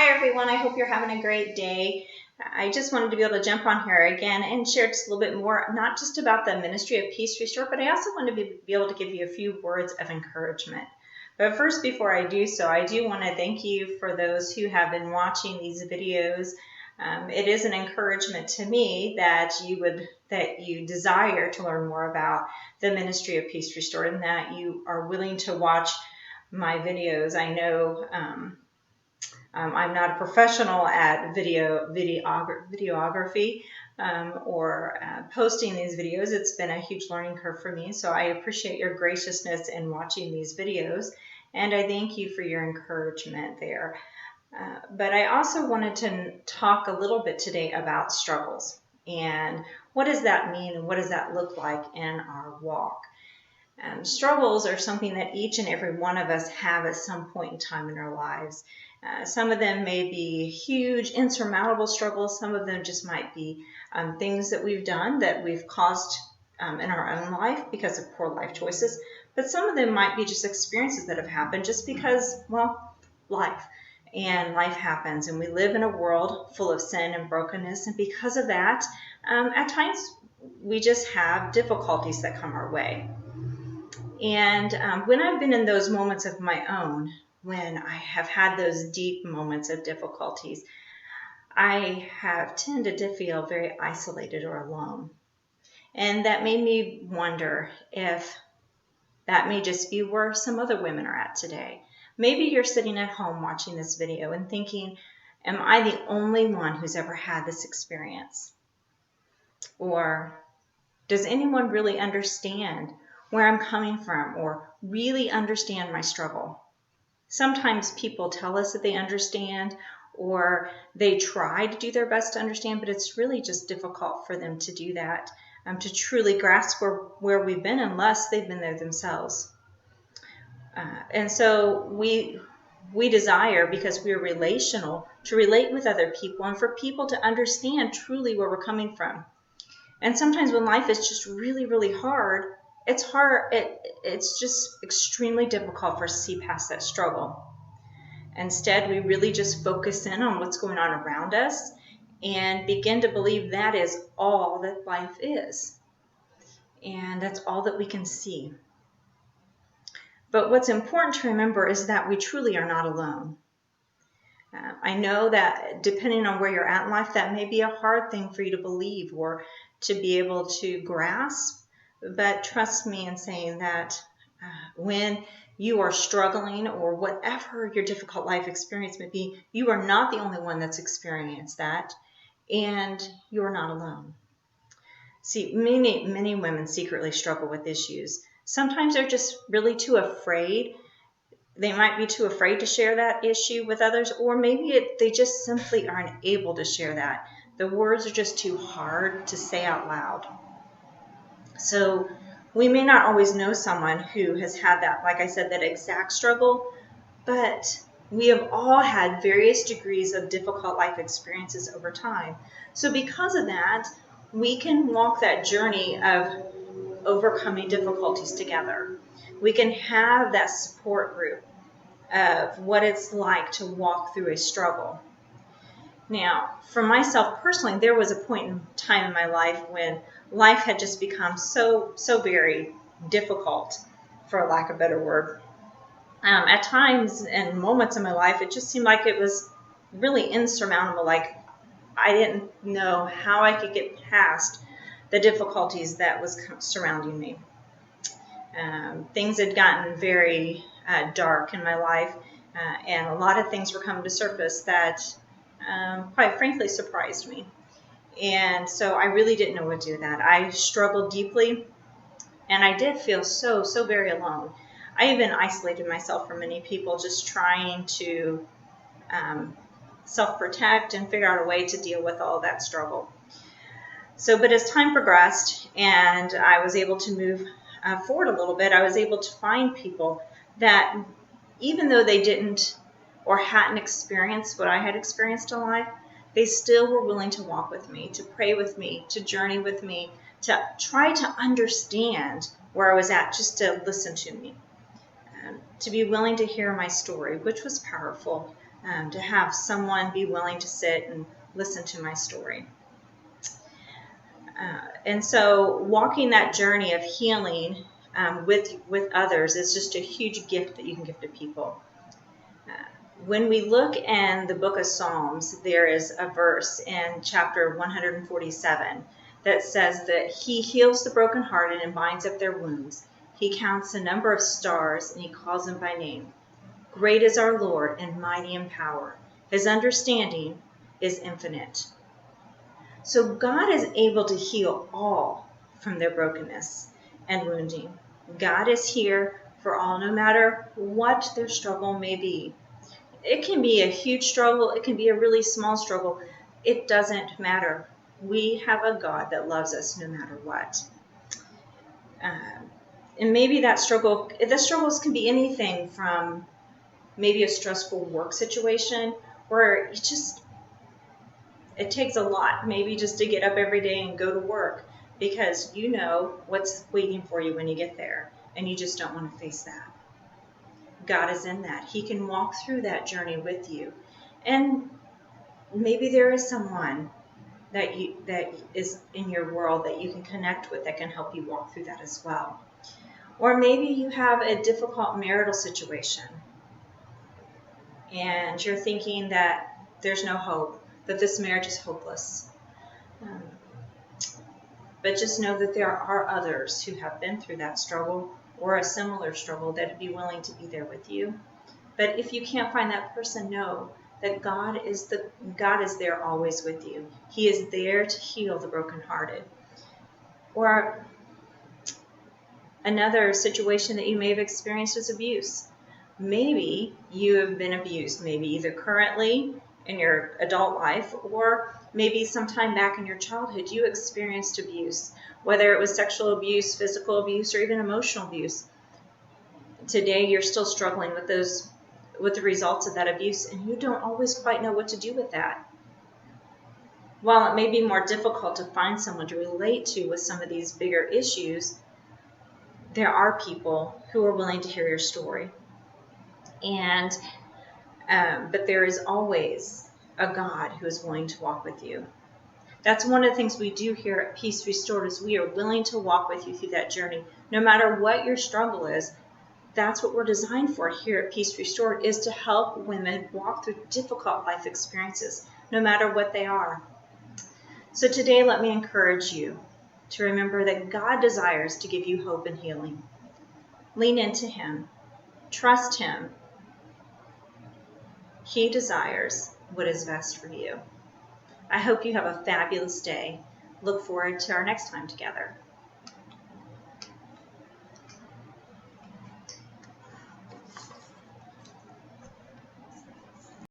Hi everyone, I hope you're having a great day. I just wanted to be able to jump on here again and share just a little bit more, not just about the Ministry of Peace Restored, but I also want to be able to give you a few words of encouragement. But first, before I do so, I do want to thank you for those who have been watching these videos. It is an encouragement to me that you desire to learn more about the Ministry of Peace Restored and that you are willing to watch my videos. I know I'm not a professional at videography or posting these videos. It's been a huge learning curve for me, so I appreciate your graciousness in watching these videos, and I thank you for your encouragement there. But I also wanted to talk a little bit today about struggles and what does that mean and what does that look like in our walk. Struggles are something that each and every one of us have at some point in time in our lives. Some of them may be huge, insurmountable struggles. Some of them just might be things that we've done that we've caused in our own life because of poor life choices. But some of them might be just experiences that have happened just because, well, life. And life happens, and we live in a world full of sin and brokenness. And because of that, at times we just have difficulties that come our way. And when I've been in those moments of my own, when I have had those deep moments of difficulties, I have tended to feel very isolated or alone. And that made me wonder if that may just be where some other women are at today. Maybe you're sitting at home watching this video and thinking, am I the only one who's ever had this experience? Or does anyone really understand where I'm coming from or really understand my struggle? Sometimes people tell us that they understand or they try to do their best to understand, but it's really just difficult for them to do that, to truly grasp where we've been unless they've been there themselves. And so we desire, because we're relational, to relate with other people and for people to understand truly where we're coming from. And sometimes when life is just really, really hard, it's just extremely difficult for us to see past that struggle. Instead, we really just focus in on what's going on around us and begin to believe that is all that life is. And that's all that we can see. But what's important to remember is that we truly are not alone. I know that depending on where you're at in life, that may be a hard thing for you to believe or to be able to grasp. But trust me in saying that when you are struggling or whatever your difficult life experience may be, you are not the only one that's experienced that, and you're not alone. See, many women secretly struggle with issues. Sometimes they're just really too afraid. They might be too afraid to share that issue with others, or maybe they just simply aren't able to share that. The words are just too hard to say out loud. So we may not always know someone who has had that, like I said, that exact struggle, but we have all had various degrees of difficult life experiences over time. So because of that, we can walk that journey of overcoming difficulties together. We can have that support group of what it's like to walk through a struggle. Now, for myself personally, there was a point in time in my life when life had just become so very difficult, for lack of a better word. At times and moments in my life, it just seemed like it was really insurmountable. Like I didn't know how I could get past the difficulties that was surrounding me. Things had gotten very dark in my life, and a lot of things were coming to surface that quite frankly surprised me. And so I really didn't know what to do with that. I struggled deeply, and I did feel so very alone. I even isolated myself from many people, just trying to self-protect and figure out a way to deal with all that struggle. So, but as time progressed and I was able to move forward a little bit, I was able to find people that, even though they didn't or hadn't experienced what I had experienced in life, they still were willing to walk with me, to pray with me, to journey with me, to try to understand where I was at, just to listen to me, to be willing to hear my story, which was powerful. to have someone be willing to sit and listen to my story. And so walking that journey of healing with others is just a huge gift that you can give to people. When we look in the book of Psalms, there is a verse in chapter 147 that says that he heals the brokenhearted and binds up their wounds. He counts the number of stars and he calls them by name. Great is our Lord and mighty in power. His understanding is infinite. So God is able to heal all from their brokenness and wounding. God is here for all, no matter what their struggle may be. It can be a huge struggle. It can be a really small struggle. It doesn't matter. We have a God that loves us no matter what. And maybe the struggles can be anything from maybe a stressful work situation where it takes a lot, maybe just to get up every day and go to work because you know what's waiting for you when you get there and you just don't want to face that. God is in that. He can walk through that journey with you. And maybe there is someone that is in your world that you can connect with that can help you walk through that as well. Or maybe you have a difficult marital situation and you're thinking that there's no hope, that this marriage is hopeless. But just know that there are others who have been through that struggle or a similar struggle that would be willing to be there with you. But if you can't find that person, know that God is there always with you. He is there to heal the brokenhearted. Or another situation that you may have experienced is abuse. Maybe you have been abused, maybe either currently in your adult life or maybe sometime back in your childhood you experienced abuse, whether it was sexual abuse, physical abuse, or even emotional abuse. Today you're still struggling with the results of that abuse, and you don't always quite know what to do with that. While it may be more difficult to find someone to relate to with some of these bigger issues, there are people who are willing to hear your story. But there is always a God who is willing to walk with you. That's one of the things we do here at Peace Restored, is we are willing to walk with you through that journey. No matter what your struggle is, that's what we're designed for here at Peace Restored, is to help women walk through difficult life experiences, no matter what they are. So today, let me encourage you to remember that God desires to give you hope and healing. Lean into Him. Trust Him. He desires what is best for you. I hope you have a fabulous day. Look forward to our next time together.